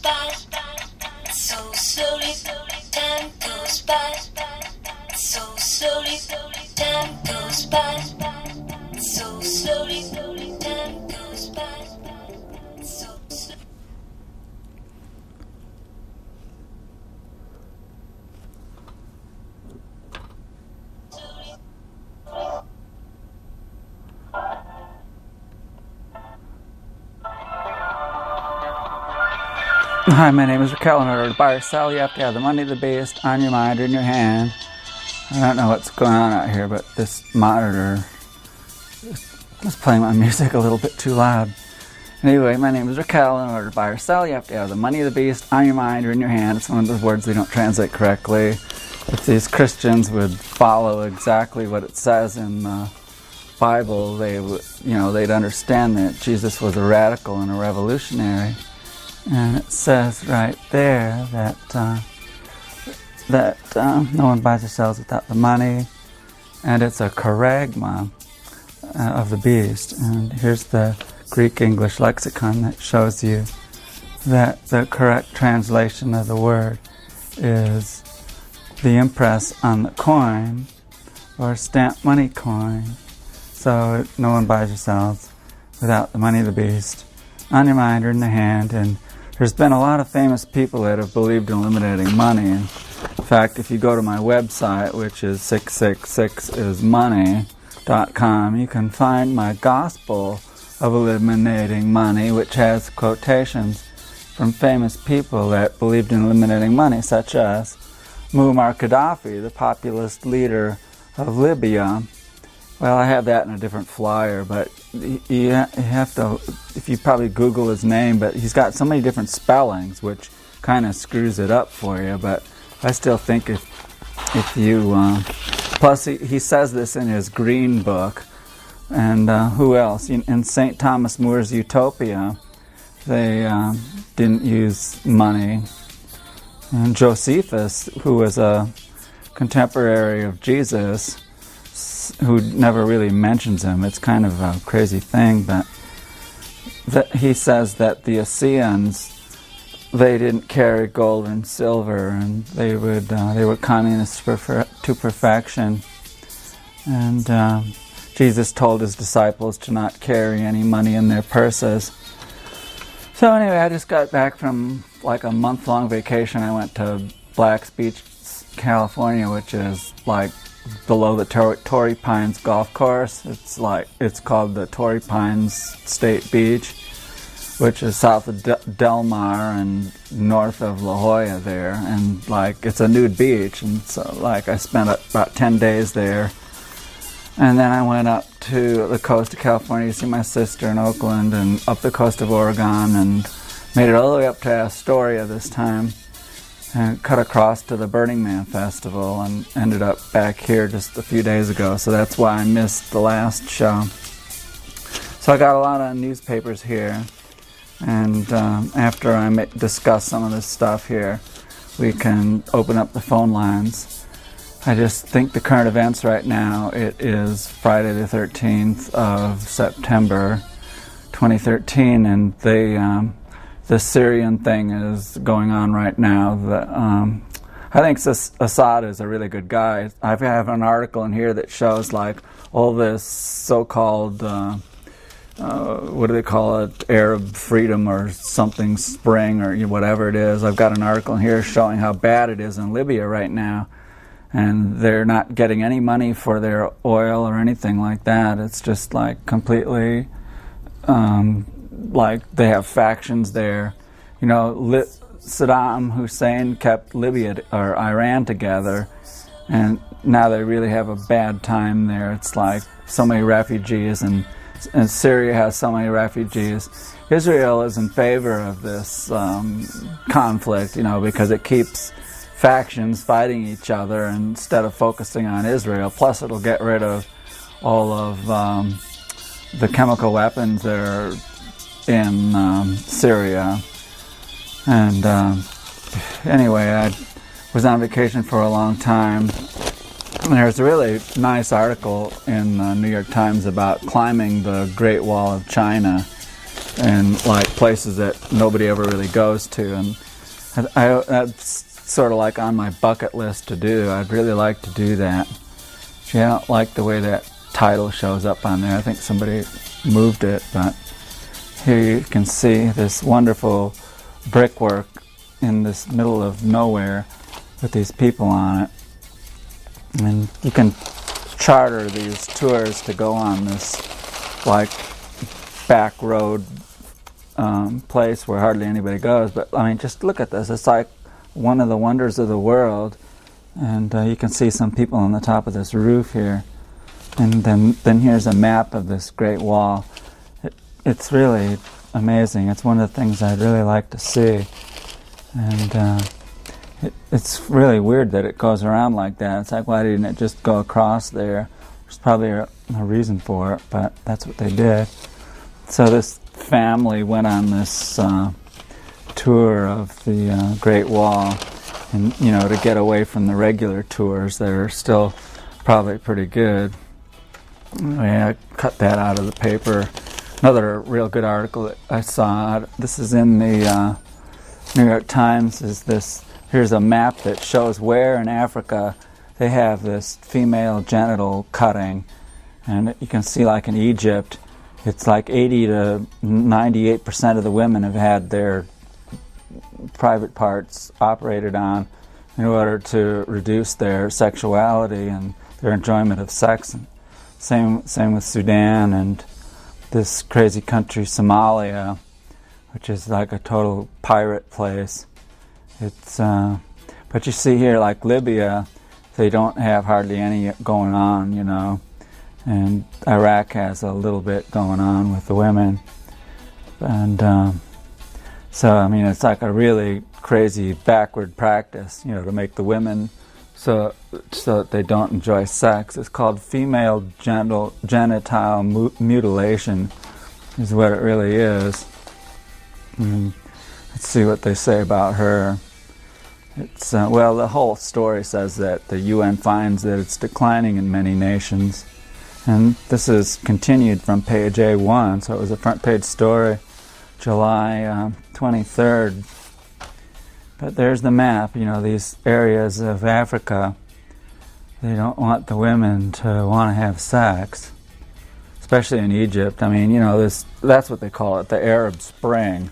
by so slowly. Time goes by so slowly. Time goes by so slowly. Time goes by so slowly. Hi, my name is Raquel. In order to buy or sell, you have to have the money, the beast, on your mind or in your hand. I don't know what's going on out here, but this monitor is playing my music a little bit too loud. Anyway, my name is Raquel. In order to buy or sell, you have to have the money, the beast, on your mind or in your hand. It's one of those words they don't translate correctly. If these Christians would follow exactly what it says in the Bible, they would, they'd understand that Jesus was a radical and a revolutionary. And it says right there that no one buys or sells without the money, and it's a charagma of the beast. And here's the Greek English lexicon that shows you that the correct translation of the word is the impress on the coin or stamp money coin. So no one buys or sells without the money of the beast on your mind or in the hand. And there's been a lot of famous people that have believed in eliminating money. In fact, if you go to my website, which is 666isMONEY.com, you can find my gospel of eliminating money, which has quotations from famous people that believed in eliminating money, such as Muammar Gaddafi, the populist leader of Libya. Well, I have that in a different flyer, but you have to, if you probably Google his name, but he's got so many different spellings, which kind of screws it up for you. But I still think if you, plus he says this in his green book, and who else? In St. Thomas More's Utopia, they didn't use money. And Josephus, who was a contemporary of Jesus, who never really mentions him. It's kind of a crazy thing, but that he says that the Essenes, they didn't carry gold and silver, and they were communists to perfection. And Jesus told his disciples to not carry any money in their purses. So anyway, I just got back from like a month-long vacation. I went to Black's Beach, California, which is like below the Torrey Pines golf course. It's called the Torrey Pines State Beach, which is south of Del Mar and north of La Jolla there. And it's a nude beach, and so I spent about 10 days there. And then I went up to the coast of California to see my sister in Oakland, and up the coast of Oregon, and made it all the way up to Astoria this time, and cut across to the Burning Man Festival, and ended up back here just a few days ago. So that's why I missed the last show. So I got a lot of newspapers here, and after I discuss some of this stuff here, we can open up the phone lines. I just think the current events right now, it is Friday the 13th of September 2013, and the Syrian thing is going on right now. I think Assad is a really good guy. I have an article in here that shows all this so-called, what do they call it, Arab freedom or something spring or whatever it is. I've got an article in here showing how bad it is in Libya right now. And they're not getting any money for their oil or anything like that. It's just completely, they have factions there. Saddam Hussein kept Libya or Iran together, and now they really have a bad time there. It's so many refugees, and Syria has so many refugees. Israel is in favor of this conflict, because it keeps factions fighting each other instead of focusing on Israel. Plus, it'll get rid of all of the chemical weapons that are in Syria. And anyway, I was on vacation for a long time. And there's a really nice article in the New York Times about climbing the Great Wall of China. and like places that nobody ever really goes to. And that's sort of like on my bucket list to do. I'd really like to do that. I don't like the way that title shows up on there. I think somebody moved it, but here you can see this wonderful brickwork in this middle of nowhere with these people on it. And you can charter these tours to go on this like back road place where hardly anybody goes. But I mean, just look at this. It's like one of the wonders of the world. And you can see some people on the top of this roof here. And then here's a map of this Great Wall. It's really amazing. It's one of the things I'd really like to see. And it's really weird that it goes around like that. It's like, why didn't it just go across there? There's probably a reason for it, but that's what they did. So this family went on this tour of the Great Wall, and to get away from the regular tours that are still probably pretty good. I cut that out of the paper. Another real good article that I saw, this is in the New York Times, here's a map that shows where in Africa they have this female genital cutting. And you can see, like in Egypt, it's like 80 to 98% of the women have had their private parts operated on in order to reduce their sexuality and their enjoyment of sex. Same with Sudan and this crazy country Somalia, which is like a total pirate place. It's but you see here, like Libya, they don't have hardly any going on, and Iraq has a little bit going on with the women. And so, I mean, it's like a really crazy backward practice, to make the women so that they don't enjoy sex. It's called female genital mutilation, is what it really is. Let's see what they say about her. It's the whole story says that the UN finds that it's declining in many nations. And this is continued from page A1, so it was a front page story, July 23rd. But there's the map, these areas of Africa, they don't want the women to want to have sex, especially in Egypt. I mean, that's what they call it, the Arab Spring.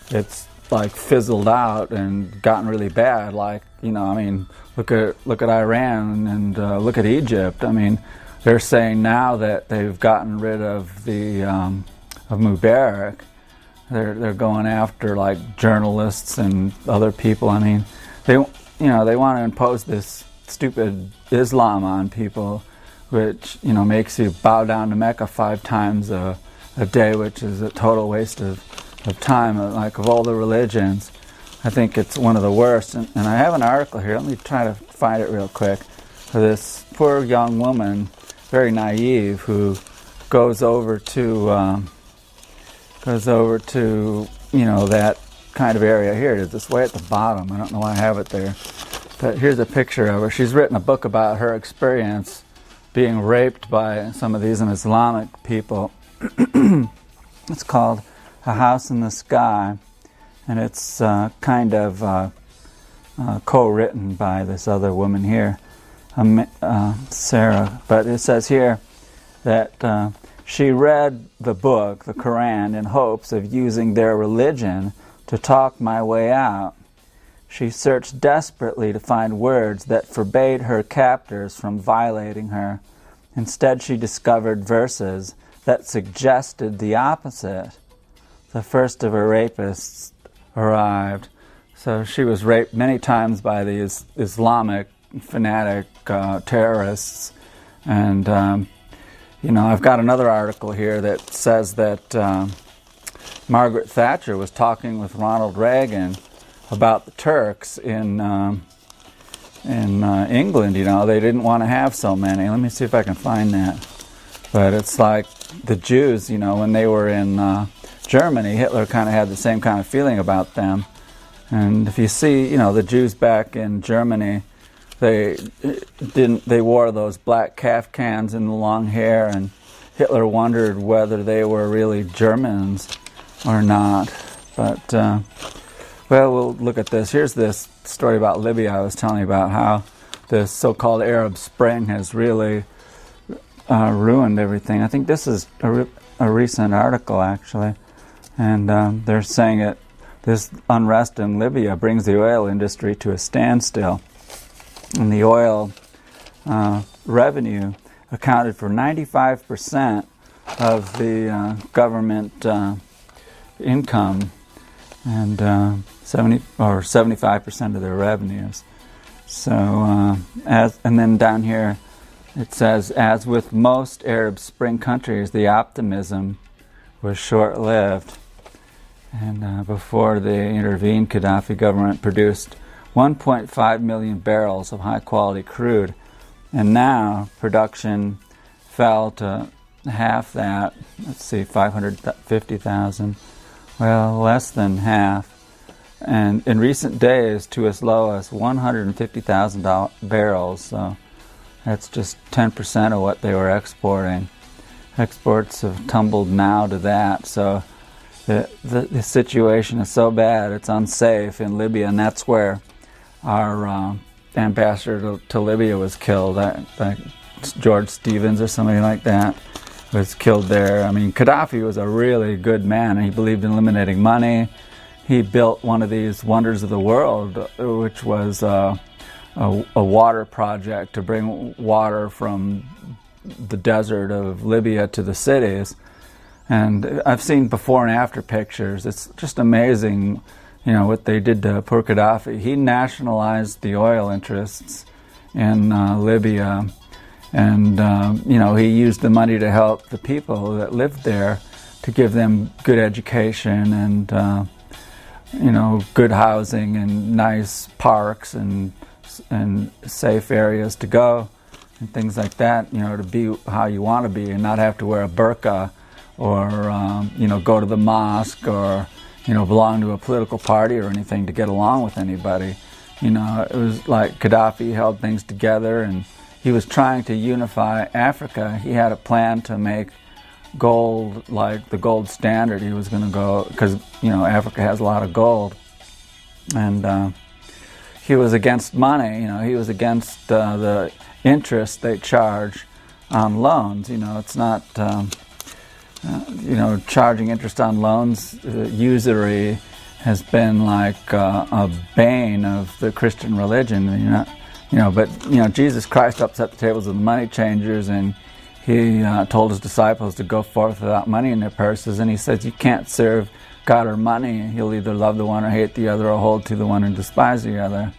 It's like fizzled out and gotten really bad. Like, look at Iran and look at Egypt. I mean, they're saying now that they've gotten rid of the of Mubarak. They're going after like journalists and other people. I mean, they want to impose this stupid Islam on people, which makes you bow down to Mecca 5 times a day, which is a total waste of time. Like, of all the religions, I think it's one of the worst. And I have an article here. Let me try to find it real quick. For this poor young woman, very naive, who goes over to that kind of area. Here it is, this way at the bottom. I don't know why I have it there, but here's a picture of her. She's written a book about her experience being raped by some of these Islamic people. It's called A House in the Sky, and it's kind of co-written by this other woman here, Sarah. But it says here that she read the book, the Quran, in hopes of using their religion to talk my way out. She searched desperately to find words that forbade her captors from violating her. Instead, she discovered verses that suggested the opposite. The first of her rapists arrived. So she was raped many times by these Islamic fanatic terrorists. And, I've got another article here that says that Margaret Thatcher was talking with Ronald Reagan about the Turks in England. They didn't want to have so many. Let me see if I can find that. But it's like the Jews, when they were in Germany, Hitler kind of had the same kind of feeling about them. And if you see, the Jews back in Germany, they wore those black caftans and the long hair, and Hitler wondered whether they were really Germans. or not. But well, we'll look at this. Here's this story about Libya I was telling you about, how this so-called Arab Spring has really ruined everything. I think this is a recent article, actually, and they're saying that this unrest in Libya brings the oil industry to a standstill, and the oil revenue accounted for 95% of the government income, and 75% of their revenues. So, and then down here it says, as with most Arab Spring countries, the optimism was short-lived. And before they intervened, Gaddafi government produced 1.5 million barrels of high-quality crude, and now production fell to half that. Let's see, 550,000. Well, less than half. And in recent days, to as low as 150,000 barrels. So that's just 10% of what they were exporting. Exports have tumbled now to that. So the situation is so bad, it's unsafe in Libya, and that's where our ambassador to Libya was killed. George Stevens or somebody like that was killed there. I mean, Gaddafi was a really good man, and he believed in eliminating money. He built one of these wonders of the world, which was a water project to bring water from the desert of Libya to the cities. And I've seen before and after pictures. It's just amazing, what they did to poor Gaddafi. He nationalized the oil interests in Libya, and he used the money to help the people that lived there, to give them good education and good housing and nice parks and safe areas to go and things like that. To be how you want to be and not have to wear a burqa, or go to the mosque, or belong to a political party or anything to get along with anybody. It was like Gaddafi held things together, and he was trying to unify Africa. He had a plan to make gold like the gold standard. He was going to go, because Africa has a lot of gold, and he was against money. He was against the interest they charge on loans. It's not charging interest on loans. Usury has been like a bane of the Christian religion. But Jesus Christ upset the tables of the money changers, and he told his disciples to go forth without money in their purses. And he says, you can't serve God or money. You'll either love the one or hate the other, or hold to the one and despise the other.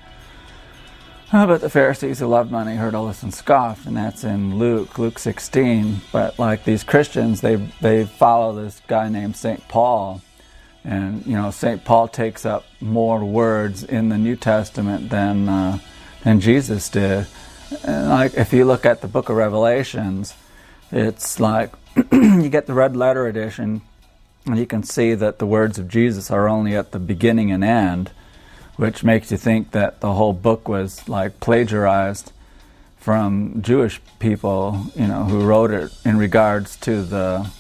But the Pharisees who loved money heard all this and scoffed, and that's in Luke 16. But like these Christians, they follow this guy named St. Paul. And St. Paul takes up more words in the New Testament than Jesus did. And like if you look at the book of Revelations, it's like you get the red letter edition, and you can see that the words of Jesus are only at the beginning and end, which makes you think that the whole book was like plagiarized from Jewish people, who wrote it in regards to the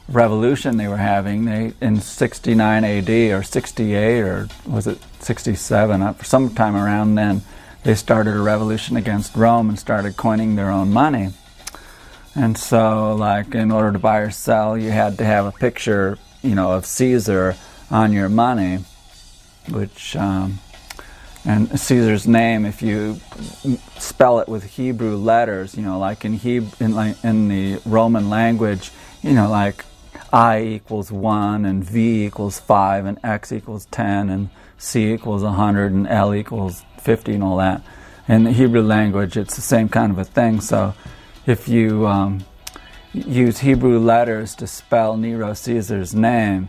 revolution they were having. They, in 69 AD or 68, or was it 67, sometime around then, they started a revolution against Rome and started coining their own money. And so, like, in order to buy or sell, you had to have a picture, of Caesar on your money, which, and Caesar's name, if you spell it with Hebrew letters, like in the Roman language, like I equals 1, and V equals 5, and X equals 10, and C equals 100, and L equals 50, and all that. In the Hebrew language, it's the same kind of a thing. So if you use Hebrew letters to spell Nero Caesar's name,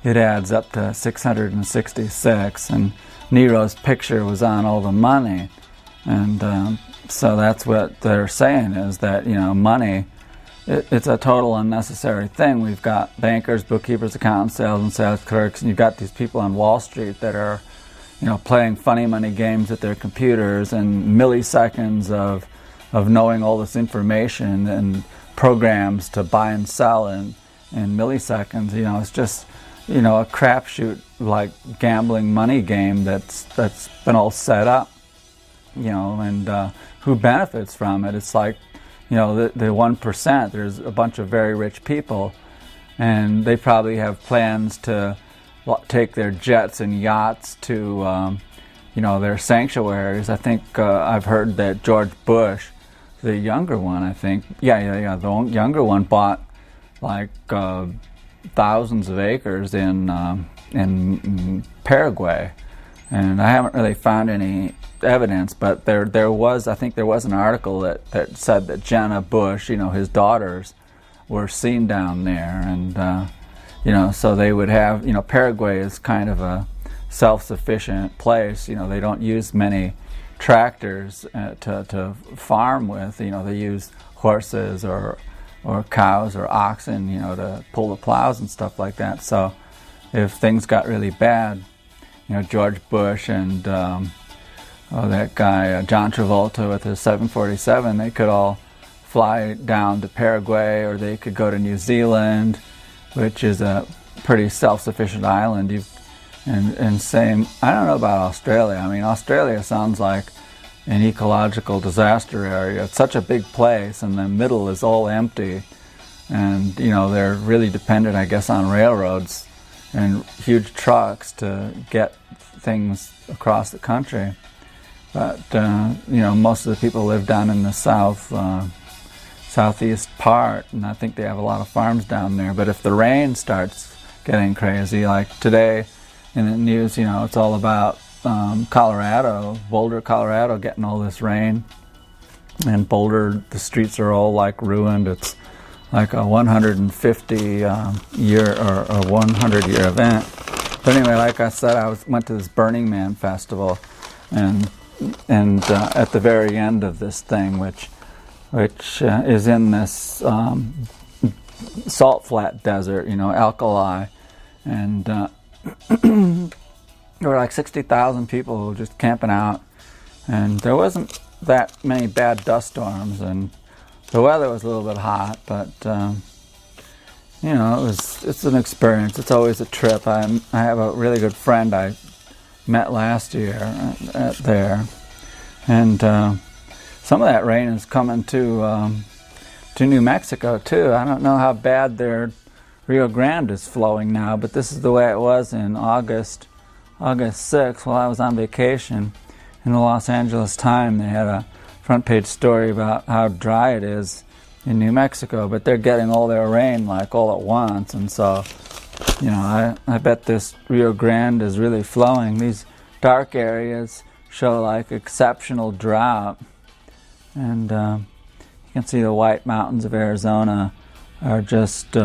it adds up to 666, and Nero's picture was on all the money. And so that's what they're saying, is that, money, it's a total unnecessary thing. We've got bankers, bookkeepers, accountants, sales and sales clerks, and you've got these people on Wall Street that are, playing funny money games at their computers, and milliseconds of knowing all this information, and programs to buy and sell in milliseconds. It's just, a crapshoot like gambling money game that's been all set up, and who benefits from it? It's like, the 1%. There's a bunch of very rich people, and they probably have plans to take their jets and yachts to, their sanctuaries. I think I've heard that George Bush, the younger one, the younger one bought like thousands of acres in Paraguay, and I haven't really found any evidence, but there was an article that said that Jenna Bush, his daughters, were seen down there, and so they would have, Paraguay is kind of a self-sufficient place. They don't use many tractors to farm with. They use horses or cows or oxen, to pull the plows and stuff like that. So if things got really bad, George Bush and that guy John Travolta with his 747, they could all fly down to Paraguay, or they could go to New Zealand, which is a pretty self-sufficient island. And same, I don't know about Australia. I mean, Australia sounds like an ecological disaster area. It's such a big place, and the middle is all empty. And, they're really dependent, I guess, on railroads and huge trucks to get things across the country. But, most of the people live down in the southeast part, and I think they have a lot of farms down there. But if the rain starts getting crazy, like today in the news, it's all about Colorado, Boulder, Colorado, getting all this rain. And Boulder, the streets are all like ruined. It's like a 150 year or a 100-year event. But anyway, like I said, I went to this Burning Man festival, and at the very end of this thing, which is in this salt flat desert, alkali, and there were like 60,000 people who were just camping out, and there wasn't that many bad dust storms, and the weather was a little bit hot, but it's an experience. It's always a trip. I have a really good friend I met last year there, and some of that rain is coming to New Mexico too. I don't know how bad their Rio Grande is flowing now, but this is the way it was in August 6th while I was on vacation in the Los Angeles Times. They had a front page story about how dry it is in New Mexico, but they're getting all their rain like all at once, and so I bet this Rio Grande is really flowing. These dark areas show like exceptional drought, and you can see the White Mountains of Arizona are just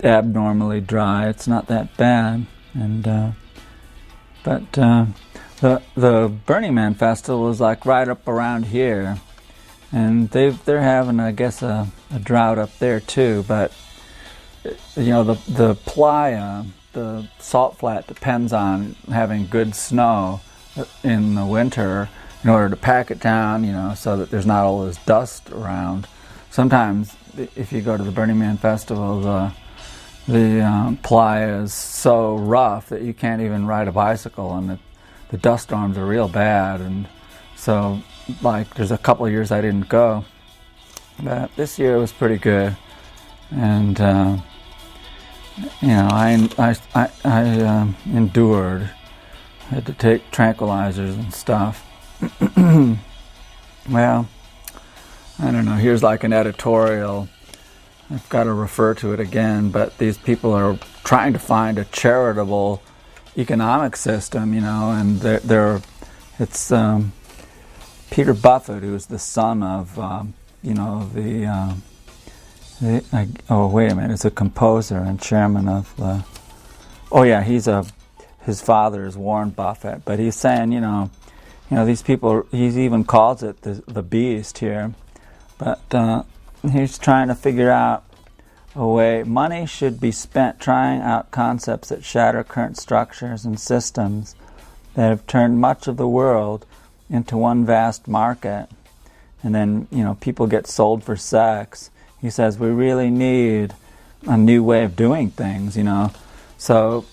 abnormally dry. It's not that bad, and but the Burning Man festival was like right up around here, and they're having, I guess, a drought up there too. But the playa, the salt flat, depends on having good snow in the winter in order to pack it down, so that there's not all this dust around. Sometimes if you go to the Burning Man festival, the playa is so rough that you can't even ride a bicycle, and the dust storms are real bad. And so, like, there's a couple of years I didn't go, but this year it was pretty good. And I endured. I had to take tranquilizers and stuff. Well, I don't know. Here's like an editorial. I've got to refer to it again, but these people are trying to find a charitable economic system, and it's Peter Buffett, who's the son of, it's a composer and chairman of the, his father is Warren Buffett, but he's saying, these people, he even calls it the beast here, but he's trying to figure out a way. Money should be spent trying out concepts that shatter current structures and systems that have turned much of the world into one vast market. And then, people get sold for sex. He says we really need a new way of doing things, So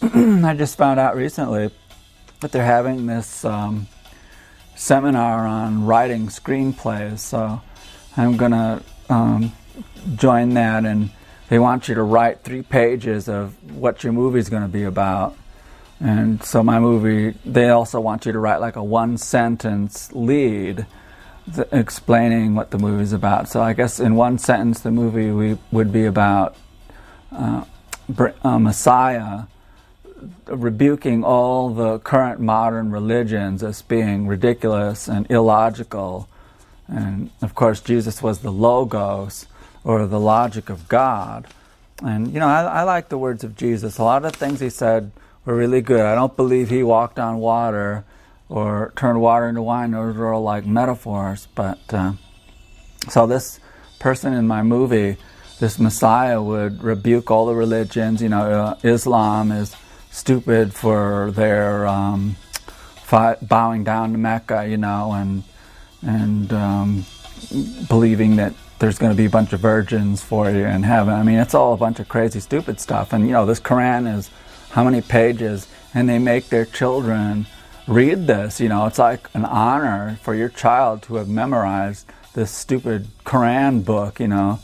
I just found out recently that they're having this seminar on writing screenplays. So I'm gonna join that, and they want you to write 3 pages of what your movie's going to be about. And so my movie, they also want you to write like a 1-sentence lead explaining what the movie's about. So I guess in 1 sentence the movie would be about Messiah rebuking all the current modern religions as being ridiculous and illogical. And of course Jesus was the Logos, or the logic of God. And I like the words of Jesus. A lot of things he said were really good. I don't believe he walked on water or turned water into wine. Those are all like metaphors. But so this person in my movie, this Messiah, would rebuke all the religions. Islam is stupid for their bowing down to Mecca, and believing that there's going to be a bunch of virgins for you in heaven. I mean, it's all a bunch of crazy, stupid stuff. And, this Quran is how many pages? And they make their children read this. It's like an honor for your child to have memorized this stupid Quran book, I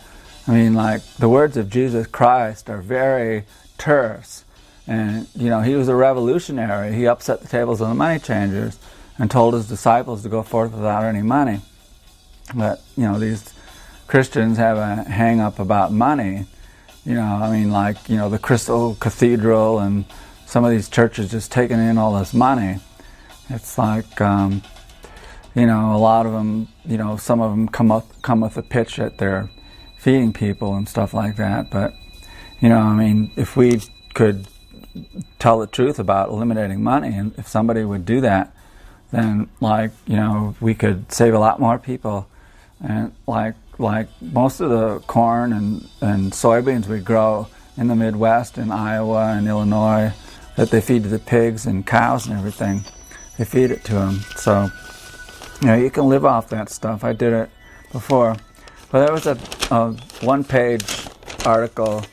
mean, like, the words of Jesus Christ are very terse. And, he was a revolutionary. He upset the tables of the money changers and told his disciples to go forth without any money. But, these Christians have a hang-up about money. The Crystal Cathedral and some of these churches just taking in all this money. It's like, a lot of them, some of them come with a pitch that they're feeding people and stuff like that. But, if we could tell the truth about eliminating money, and if somebody would do that, then, we could save a lot more people. And like most of the corn and soybeans we grow in the Midwest, in Iowa and Illinois, that they feed to the pigs and cows and everything, they feed it to them. So, you can live off that stuff. I did it before. But there was a 1-page article.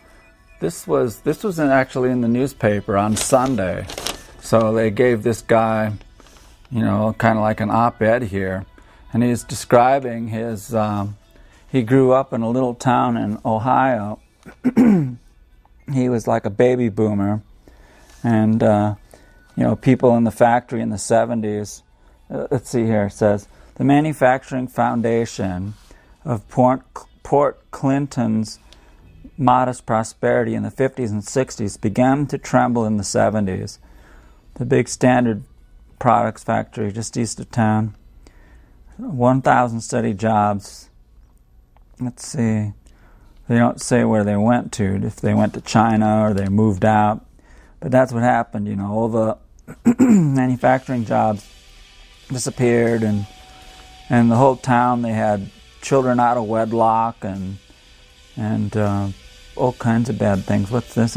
This was actually in the newspaper on Sunday. So they gave this guy, kind of like an op-ed here. And he's describing his, he grew up in a little town in Ohio. He was like a baby boomer. And, people in the factory in the 70s, let's see here, it says, the manufacturing foundation of Port Clinton's modest prosperity in the 50s and 60s began to tremble in the 70s. The big Standard Products factory just east of town, 1,000 steady jobs. Let's see. They don't say where they went to, if they went to China or they moved out. But that's what happened, all the manufacturing jobs disappeared, and the whole town, they had children out of wedlock and all kinds of bad things. What's this?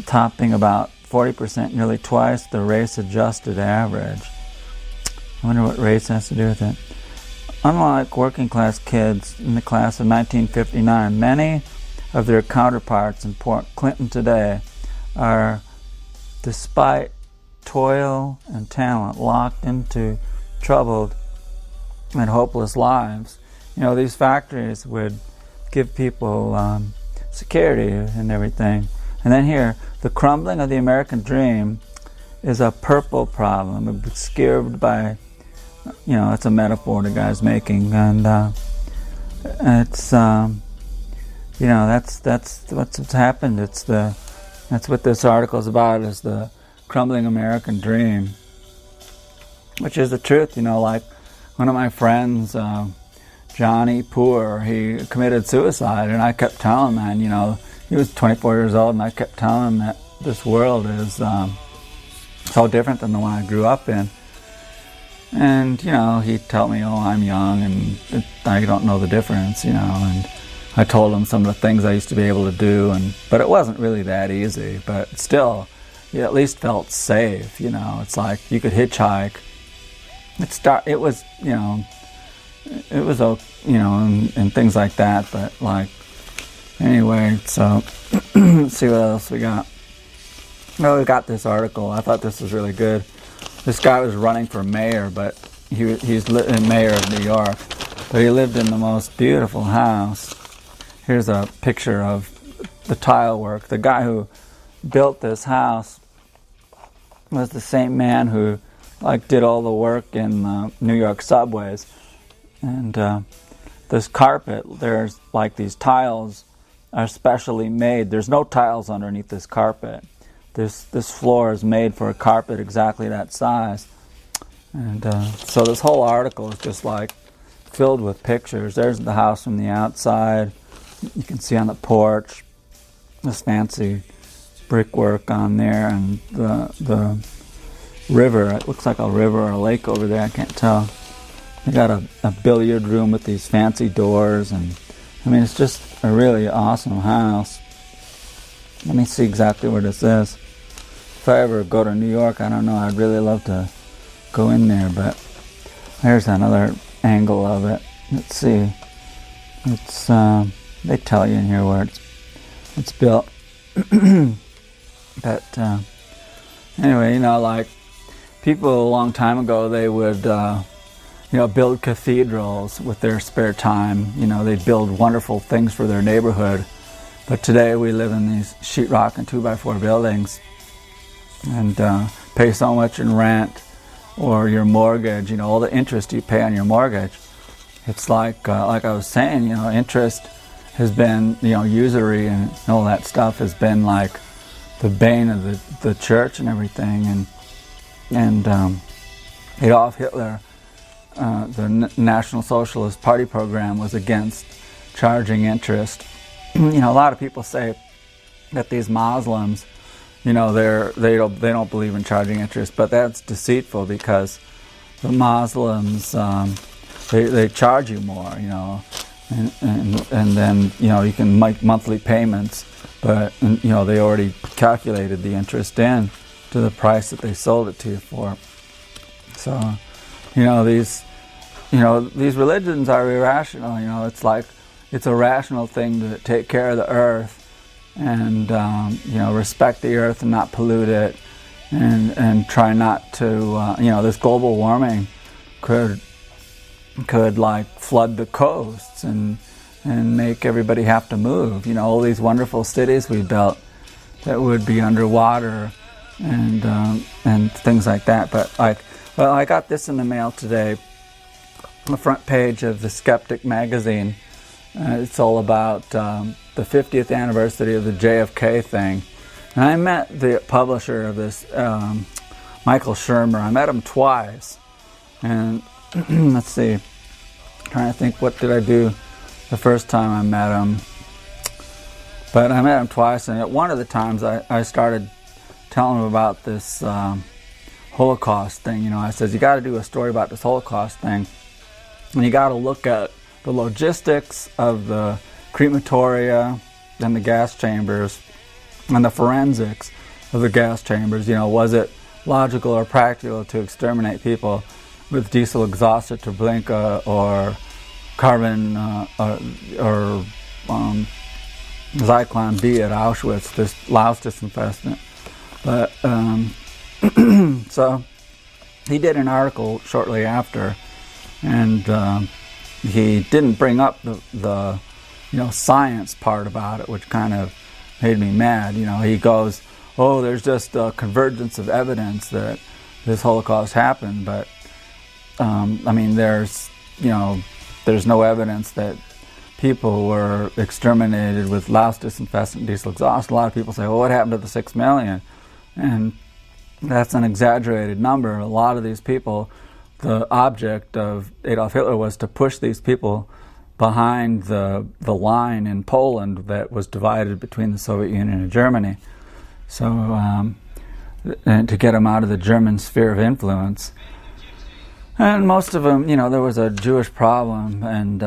Topping about 40%, nearly twice the race-adjusted average. I wonder what race has to do with it. Unlike working-class kids in the class of 1959, many of their counterparts in Port Clinton today are, despite toil and talent, locked into troubled and hopeless lives. These factories would give people security and everything. And then here, the crumbling of the American dream is a purple problem, obscured by, it's a metaphor the guy's making, and it's, that's what's happened. That's what this article is about, is the crumbling American dream, which is the truth. Like one of my friends, Johnny Poor, he committed suicide, and I kept telling him, man, he was 24 years old, and I kept telling him that this world is so different than the one I grew up in. And, he'd tell me, oh, I'm young, and I don't know the difference, and I told him some of the things I used to be able to do, but it wasn't really that easy, but still, you at least felt safe, it's like you could hitchhike. It was, and things like that, but like, Anyway, so let's see what else we got. Oh, we got this article. I thought this was really good. This guy was running for mayor, but he's mayor of New York. But he lived in the most beautiful house. Here's a picture of the tile work. The guy who built this house was the same man who did all the work in New York subways. And this carpet, there's these tiles are specially made. There's no tiles underneath this carpet. This floor is made for a carpet exactly that size. And so this whole article is just filled with pictures. There's the house from the outside. You can see on the porch this fancy brickwork on there, and the river. It looks like a river or a lake over there. I can't tell. They got a billiard room with these fancy doors, and I mean, it's just a really awesome house. Let me see exactly where this is. If I ever go to New York, I don't know, I'd really love to go in there, but there's another angle of it. Let's see. It's they tell you in here where it's built. But anyway, people a long time ago, they would build cathedrals with their spare time. They'd build wonderful things for their neighborhood. But today we live in these sheetrock and 2x4 buildings and pay so much in rent or your mortgage, all the interest you pay on your mortgage. It's like I was saying, interest has been, usury and all that stuff has been the bane of the church and everything. And Adolf Hitler, the National Socialist Party program was against charging interest. A lot of people say that these Muslims, they don't believe in charging interest, but that's deceitful because the Muslims they charge you more, and then you can make monthly payments, but they already calculated the interest in to the price that they sold it to you for. So these religions are irrational. It's a rational thing to take care of the earth and respect the earth and not pollute it, and try not to this global warming could flood the coasts and make everybody have to move. All these wonderful cities we built that would be underwater and things like that. But I got this in the mail today, the front page of the Skeptic magazine. It's all about the 50th anniversary of the JFK thing. And I met the publisher of this, Michael Shermer. I met him twice. And let's see, trying to think, what did I do the first time I met him? But I met him twice, and at one of the times I started telling him about this Holocaust thing. I said, you got to do a story about this Holocaust thing, and you got to look at the logistics of the crematoria and the gas chambers and the forensics of the gas chambers. Was it logical or practical to exterminate people with diesel exhaust at Treblinka or carbon or Zyklon B at Auschwitz, this louse disinfectant. But so he did an article shortly after, and he didn't bring up the science part about it, which kind of made me mad. He goes, oh, there's just a convergence of evidence that this Holocaust happened, but there's no evidence that people were exterminated with louse disinfectant, diesel exhaust. A lot of people say, well, what happened to the 6 million? And that's an exaggerated number. A lot of these people, the object of Adolf Hitler was to push these people behind the line in Poland that was divided between the Soviet Union and Germany. So, and to get them out of the German sphere of influence. And most of them, there was a Jewish problem, and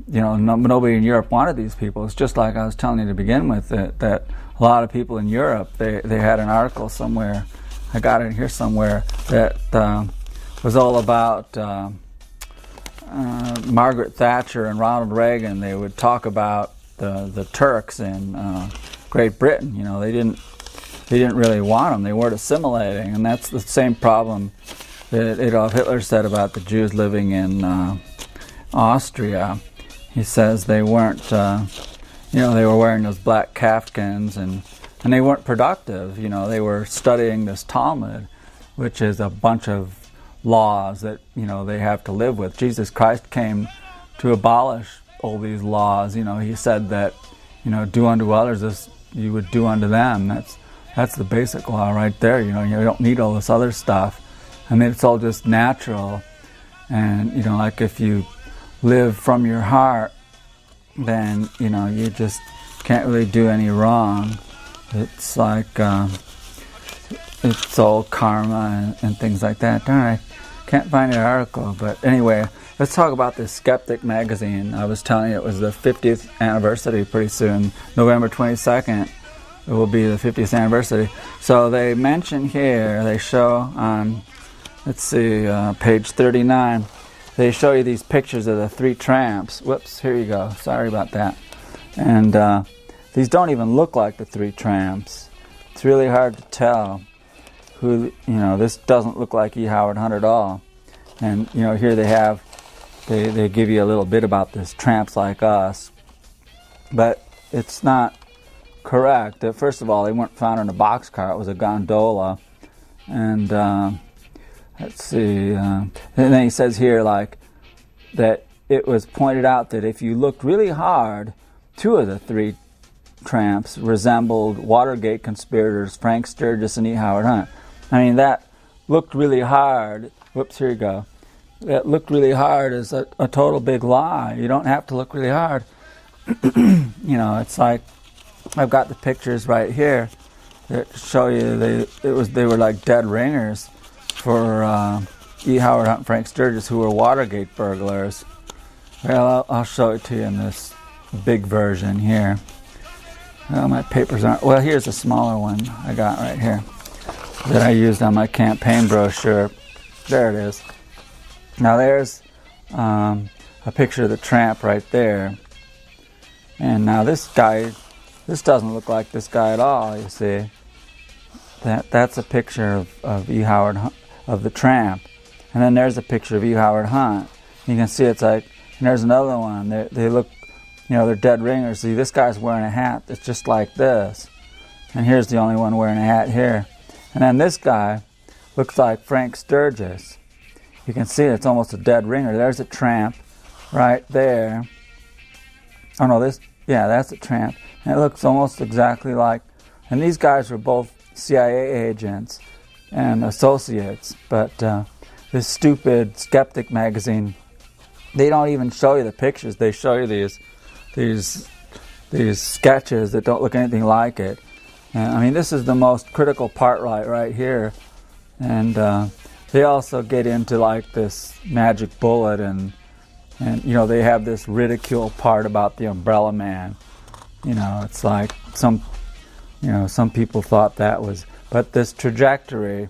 nobody in Europe wanted these people. It's just like I was telling you to begin with, that a lot of people in Europe, they had an article somewhere, I got it here somewhere, that was all about Margaret Thatcher and Ronald Reagan. They would talk about the Turks in Great Britain. They didn't really want them. They weren't assimilating, and that's the same problem that Adolf Hitler said about the Jews living in Austria. He says they weren't, they were wearing those black kaftans and they weren't productive. They were studying this Talmud, which is a bunch of laws that, they have to live with. Jesus Christ came to abolish all these laws. He said that, do unto others as you would do unto them. That's the basic law right there. You don't need all this other stuff. I mean, it's all just natural. And, like if you live from your heart, then, you just can't really do any wrong. It's like, it's all karma and things like that. Darn, I can't find an article. But anyway, let's talk about this Skeptic magazine. I was telling you it was the 50th anniversary pretty soon. November 22nd, it will be the 50th anniversary. So they mention here, they show on, let's see, page 39, they show you these pictures of the three tramps. Whoops, here you go. Sorry about that. And these don't even look like the three tramps. It's really hard to tell who, this doesn't look like E. Howard Hunt at all. And, here they give you a little bit about this tramps like us. But it's not correct. First of all, they weren't found in a boxcar. It was a gondola. And let's see. And then he says here, that it was pointed out that if you looked really hard, two of the three tramps resembled Watergate conspirators Frank Sturgis and E. Howard Hunt. I mean, that looked really hard. Whoops, here you go. That looked really hard is a total big lie. You don't have to look really hard. It's like, I've got the pictures right here that show you they were like dead ringers for E. Howard Hunt and Frank Sturgis, who were Watergate burglars. Well, I'll show it to you in this big version here. Well, my papers aren't... Well, here's a smaller one I got right here that I used on my campaign brochure. There it is. Now there's a picture of the tramp right there. And now this doesn't look like this guy at all, you see. That's a picture of E. Howard Hunt, of the tramp. And then there's a picture of E. Howard Hunt. You can see it's like, and there's another one. They look, they're dead ringers. See, this guy's wearing a hat that's just like this. And here's the only one wearing a hat here. And then this guy looks like Frank Sturgis. You can see it's almost a dead ringer. There's a tramp right there. Oh no, that's a tramp. And it looks almost exactly like, and these guys were both CIA agents and associates, but this stupid Skeptic magazine, they don't even show you the pictures. They show you these sketches that don't look anything like it. And, I mean, this is the most critical part right here. And they also get into like this magic bullet and they have this ridicule part about the umbrella man. It's like some people thought that was, but this trajectory,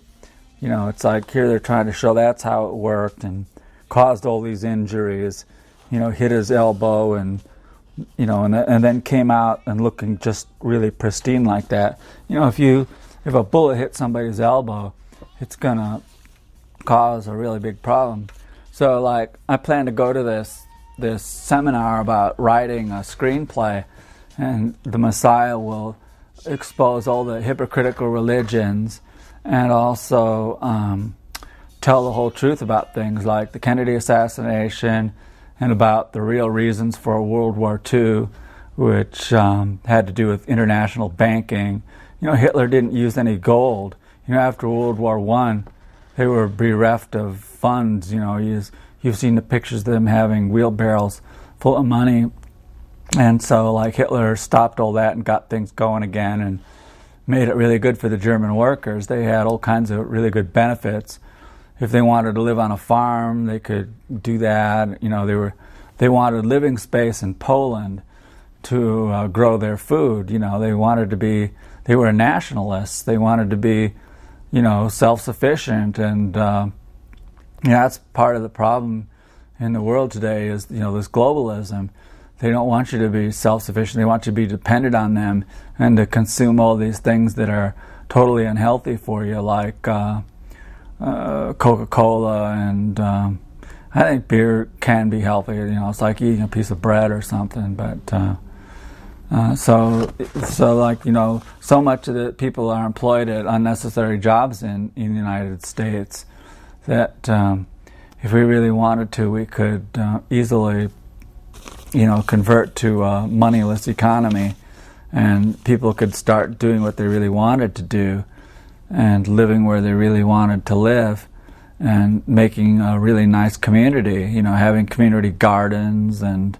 it's like here they're trying to show that's how it worked and caused all these injuries, hit his elbow and then came out and looking just really pristine like that. If a bullet hits somebody's elbow, it's gonna cause a really big problem. So like I plan to go to this seminar about writing a screenplay, and the Messiah will expose all the hypocritical religions and also tell the whole truth about things like the Kennedy assassination and about the real reasons for World War II, which had to do with international banking. Hitler didn't use any gold. After World War I, they were bereft of funds. You've seen the pictures of them having wheelbarrows full of money. And so like Hitler stopped all that and got things going again and made it really good for the German workers. They had all kinds of really good benefits. If they wanted to live on a farm, they could do that. They wanted living space in Poland to grow their food. They were nationalists. They wanted to be, self-sufficient. And that's part of the problem in the world today is, this globalism. they don't want you to be self-sufficient. They want you to be dependent on them and to consume all these things that are totally unhealthy for you, like Coca-Cola, and I think beer can be healthy. It's like eating a piece of bread or something. But so like, so much of the people are employed at unnecessary jobs in the United States that if we really wanted to, we could easily, convert to a moneyless economy, and people could start doing what they really wanted to do and living where they really wanted to live and making a really nice community, having community gardens, and,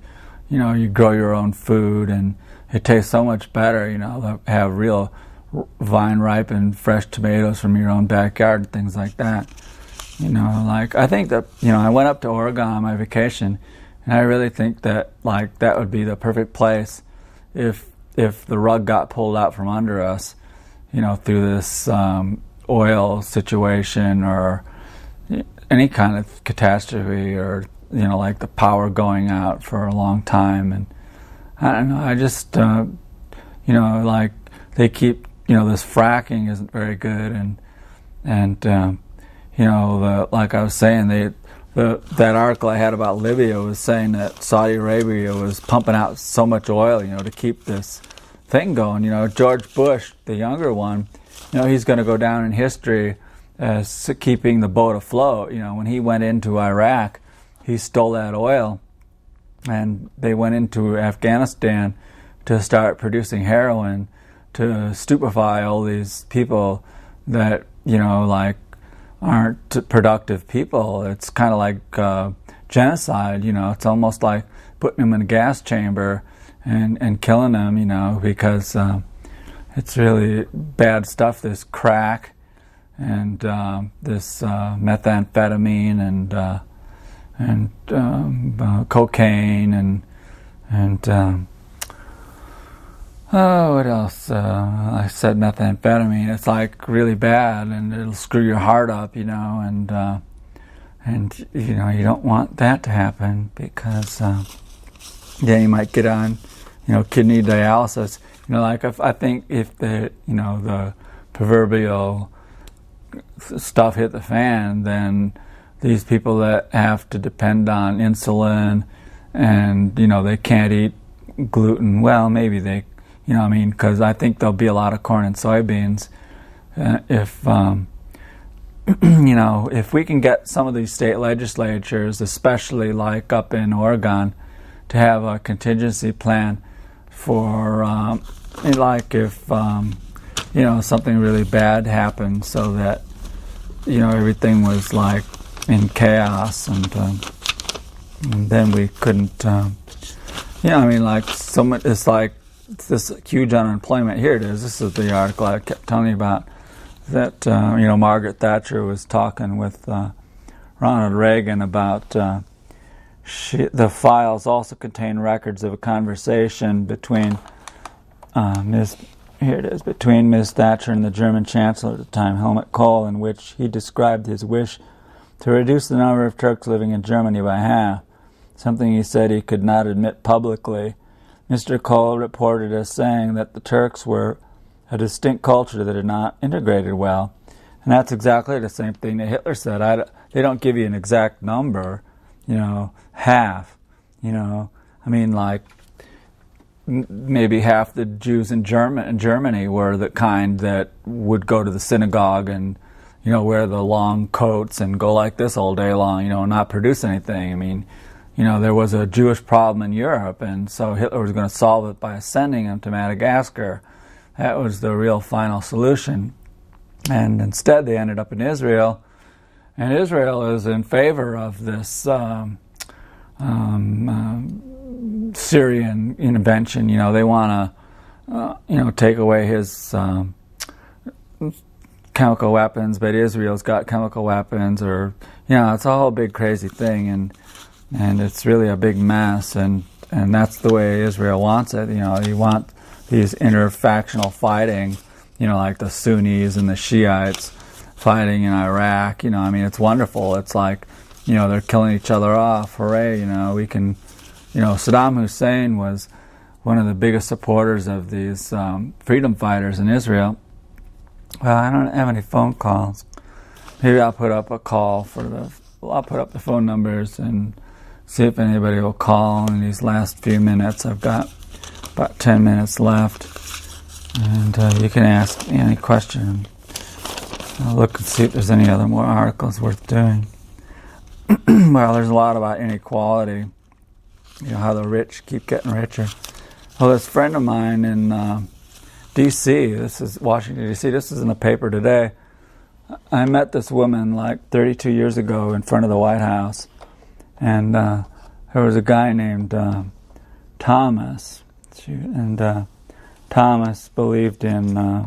you grow your own food, and it tastes so much better, to have real vine-ripened fresh tomatoes from your own backyard and things like that. Like, I think that, I went up to Oregon on my vacation, and I really think that, like, that would be the perfect place if the rug got pulled out from under us, through this oil situation or any kind of catastrophe, or, like the power going out for a long time. And I don't know, I just, like, they keep, this fracking isn't very good, and like I was saying, that article I had about Libya was saying that Saudi Arabia was pumping out so much oil, to keep this thing going. George Bush, the younger one, he's going to go down in history as keeping the boat afloat. When he went into Iraq, he stole that oil, and they went into Afghanistan to start producing heroin to stupefy all these people that, like, aren't productive people. It's kind of like genocide, it's almost like putting them in a gas chamber and killing them, because it's really bad stuff, this crack and this methamphetamine and cocaine and what else? I said methamphetamine. It's like really bad, and it'll screw your heart up, and you don't want that to happen, because then you might get on, kidney dialysis. Like, I think if the proverbial stuff hit the fan, then these people that have to depend on insulin and they can't eat gluten, well, maybe they. Because I think there'll be a lot of corn and soybeans if if we can get some of these state legislatures, especially like up in Oregon, to have a contingency plan for like if something really bad happened, so that everything was like in chaos, and then we couldn't like someone, it's like this huge unemployment. Here it is. This is the article I kept telling you about, that Margaret Thatcher was talking with Ronald Reagan about the files also contain records of a conversation between Ms. Thatcher and the German Chancellor at the time, Helmut Kohl, in which he described his wish to reduce the number of Turks living in Germany by half, something he said he could not admit publicly. Mr. Kohl reported as saying that the Turks were a distinct culture that had not integrated well. And that's exactly the same thing that Hitler said. They don't give you an exact number, half. Like maybe half the Jews in Germany were the kind that would go to the synagogue and, wear the long coats and go like this all day long, and not produce anything. There was a Jewish problem in Europe, and so Hitler was going to solve it by sending them to Madagascar. That was the real final solution. And instead they ended up in Israel, and Israel is in favor of this Syrian intervention. They want to, take away his chemical weapons, but Israel's got chemical weapons, or, it's a whole big crazy thing, and it's really a big mess, and that's the way Israel wants it. You want these interfactional fighting, like the Sunnis and the Shiites fighting in Iraq. It's wonderful. It's like, they're killing each other off. Hooray! We can, Saddam Hussein was one of the biggest supporters of these freedom fighters in Israel. Well, I don't have any phone calls. Maybe I'll put up a call I'll put up the phone numbers and see if anybody will call in these last few minutes. I've got about 10 minutes left, and you can ask me any question. I'll look and see if there's any other more articles worth doing. Well, there's a lot about inequality, how the rich keep getting richer. Well, this friend of mine in D.C., this is Washington, D.C., this is in the paper today. I met this woman like 32 years ago in front of the White House, and there was a guy named Thomas, and Thomas believed in, I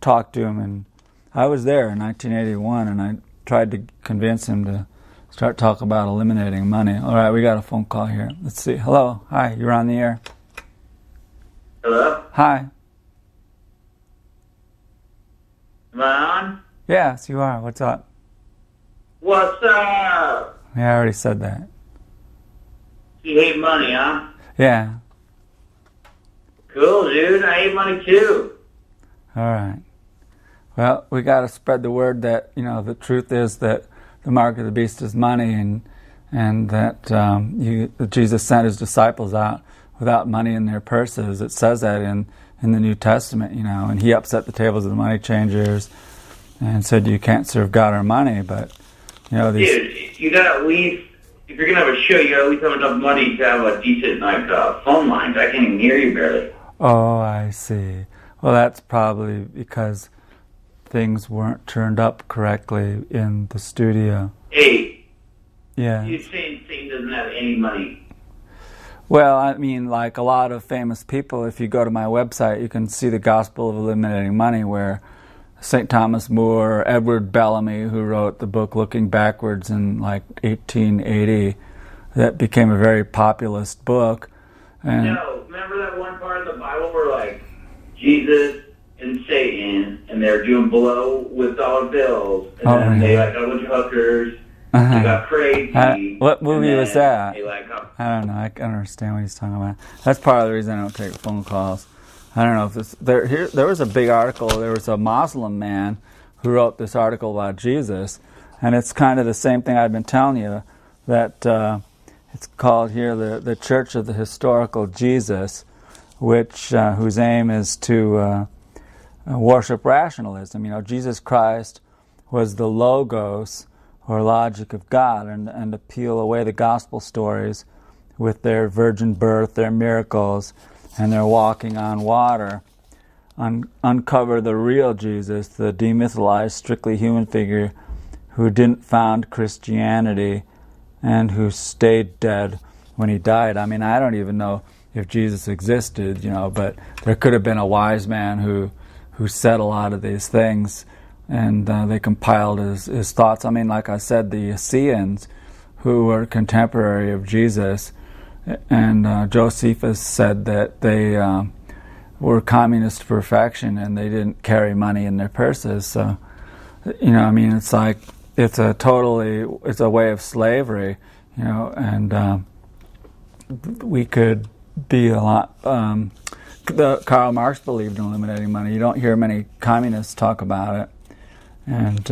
talked to him, and I was there in 1981, and I tried to convince him to start talking about eliminating money. All right, we got a phone call here. Let's see. Hello. Hi, you're on the air. Hello? Hi. Am I on? Yes, you are. What's up? What's up? Yeah, I already said that. You hate money, huh? Yeah. Cool, dude. I hate money too. All right. Well, we got to spread the word that, the truth is that the mark of the beast is money, and that Jesus sent his disciples out without money in their purses. It says that in the New Testament, and he upset the tables of the money changers and said you can't serve God or money, but, these... Dude, you gotta at least, if you're gonna have a show, you gotta at least have enough money to have a decent, phone lines. I can't even hear you barely. Oh, I see. Well, that's probably because things weren't turned up correctly in the studio. Hey. Yeah. You're saying Satan doesn't have any money. Well, I mean, like a lot of famous people, if you go to my website, you can see the Gospel of Eliminating Money, where St. Thomas More, Edward Bellamy, who wrote the book Looking Backwards in 1880, that became a very populist book. And No, remember that one part of the Bible where Jesus and Satan, and they're doing blow with dollar bills, and then they got a bunch of hookers. They got crazy. What movie was that? They I don't know. I can understand what he's talking about. That's part of the reason I don't take phone calls. I don't know if this. There was a big article. There was a Muslim man who wrote this article about Jesus, and it's kind of the same thing I've been telling you. That it's called here the Church of the Historical Jesus, whose aim is to worship rationalism. Jesus Christ was the logos, or logic of God, and to peel away the gospel stories with their virgin birth, their miracles, and their walking on water. Uncover the real Jesus, the demytholized, strictly human figure who didn't found Christianity and who stayed dead when he died. I mean, I don't even know if Jesus existed, but there could have been a wise man who said a lot of these things, and they compiled his thoughts. I mean, like I said, the Essenes, who were contemporary of Jesus, and Josephus said that they were communist to perfection, and they didn't carry money in their purses. So, it's like it's a way of slavery, and we could be a lot. Karl Marx believed in eliminating money. You don't hear many communists talk about it. And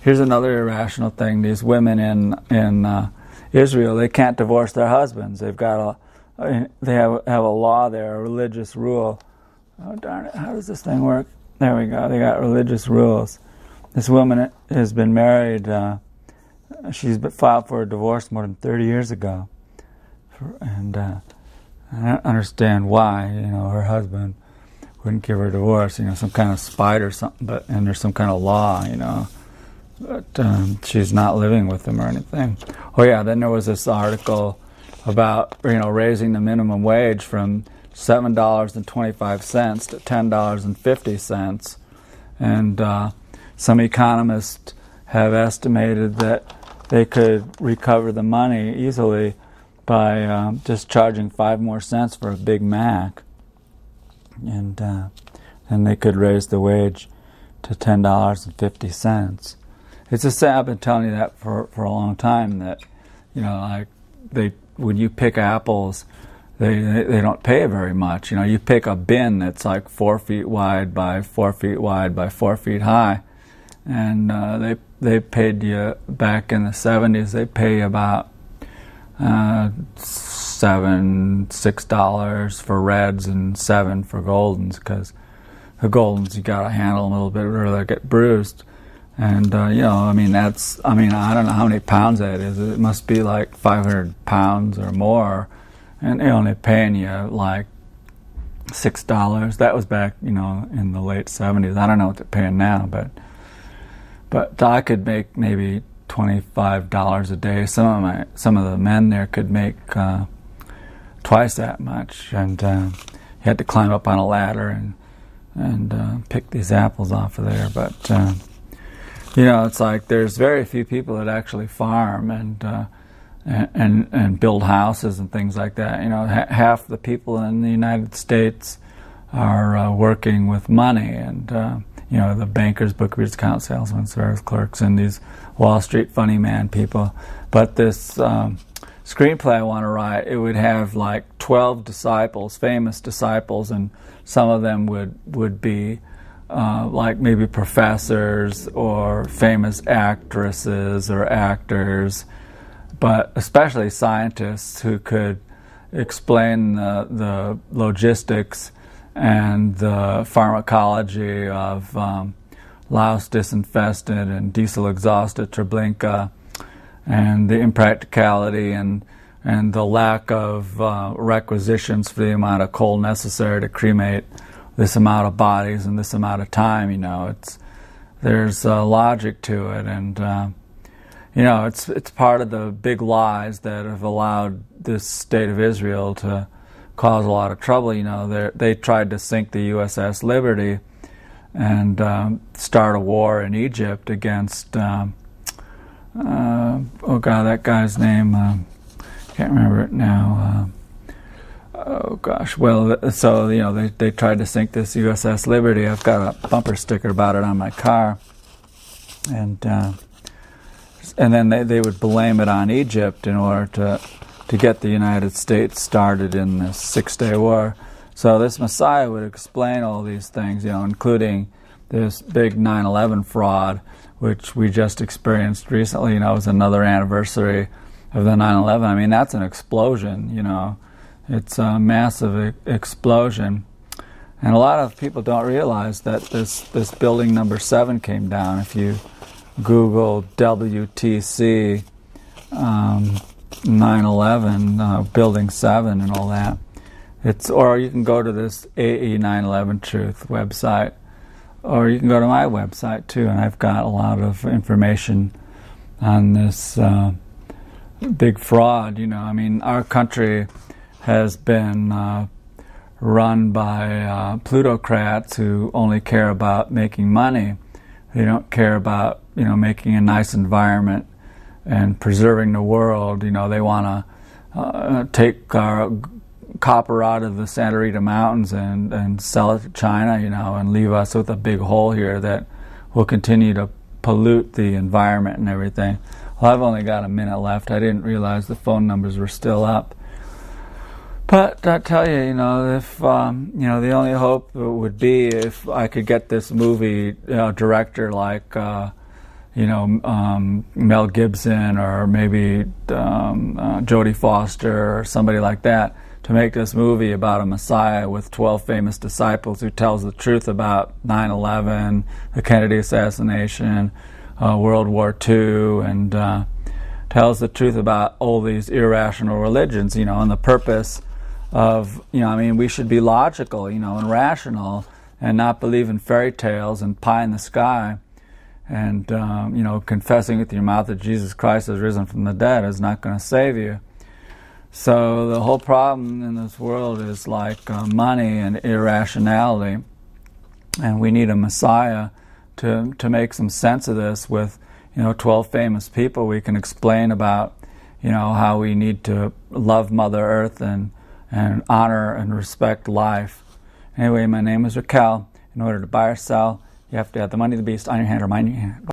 here's another irrational thing: these women in Israel, they can't divorce their husbands. They have a law there, a religious rule. Oh darn it! How does this thing work? There we go. They got religious rules. This woman has been married. She's been filed for a divorce more than 30 years ago, and I don't understand why. Her husband wouldn't give her a divorce, some kind of spite or something, and there's some kind of law, but she's not living with him or anything. Oh yeah, then there was this article about, raising the minimum wage from $7.25 to $10.50, and some economists have estimated that they could recover the money easily by just charging 5 more cents for a Big Mac. And then they could raise the wage to $10.50. It's the same. I've been telling you that for a long time, that when you pick apples, they don't pay very much. You pick a bin that's like 4 feet wide by 4 feet wide by 4 feet high, and they paid you back in the 70s. They pay you about $6 for reds and $7 for goldens, because the goldens you gotta handle them a little bit or they'll get bruised. And I don't know how many pounds that is. It must be like 500 pounds or more, and they're only paying you like $6. That was back, in the late 70s. I don't know what they're paying now, but I could make maybe $25 a day. Some of the men there could make twice that much, and you had to climb up on a ladder and pick these apples off of there. But it's like there's very few people that actually farm and build houses and things like that. Half the people in the United States are working with money, and the bankers, bookkeepers, account salesmen, service clerks, and these Wall Street funny man people. But this screenplay I want to write, it would have like 12 disciples, famous disciples, and some of them would be like maybe professors or famous actresses or actors, but especially scientists who could explain the logistics and the pharmacology of louse disinfestant and diesel exhaust at Treblinka, and the impracticality and the lack of requisitions for the amount of coal necessary to cremate this amount of bodies in this amount of time. There's logic to it, and it's part of the big lies that have allowed this state of Israel to cause a lot of trouble. They tried to sink the USS Liberty and start a war in Egypt against that guy's name, can't remember it now. They tried to sink this USS Liberty. I've got a bumper sticker about it on my car, and then they would blame it on Egypt in order to get the United States started in this 6-day war. So this Messiah would explain all these things, including this big 9/11 fraud, which we just experienced recently. It was another anniversary of the 9/11. That's an explosion, It's a massive explosion. And a lot of people don't realize that this building number 7 came down. If you Google WTC 9/11 building 7 and all that, or you can go to this AE 9/11 Truth website, or you can go to my website too, and I've got a lot of information on this big fraud. Our country has been run by plutocrats who only care about making money. They don't care about making a nice environment and preserving the world. They want to take our copper out of the Santa Rita Mountains and sell it to China, and leave us with a big hole here that will continue to pollute the environment and everything. Well, I've only got a minute left. I didn't realize the phone numbers were still up. But I tell you, if the only hope would be if I could get this movie director like Mel Gibson, or maybe Jodie Foster or somebody like that, to make this movie about a Messiah with 12 famous disciples who tells the truth about 9/11, the Kennedy assassination, World War II, and tells the truth about all these irrational religions, and the purpose of, we should be logical, and rational, and not believe in fairy tales and pie in the sky, and, confessing with your mouth that Jesus Christ has risen from the dead is not going to save you. So the whole problem in this world is like money and irrationality, and we need a Messiah to make some sense of this with 12 famous people. We can explain about how we need to love Mother Earth and honor and respect life. Anyway, my name is Raquel. In order to buy or sell, you have to have the money of the beast on your hand or mine in your hand.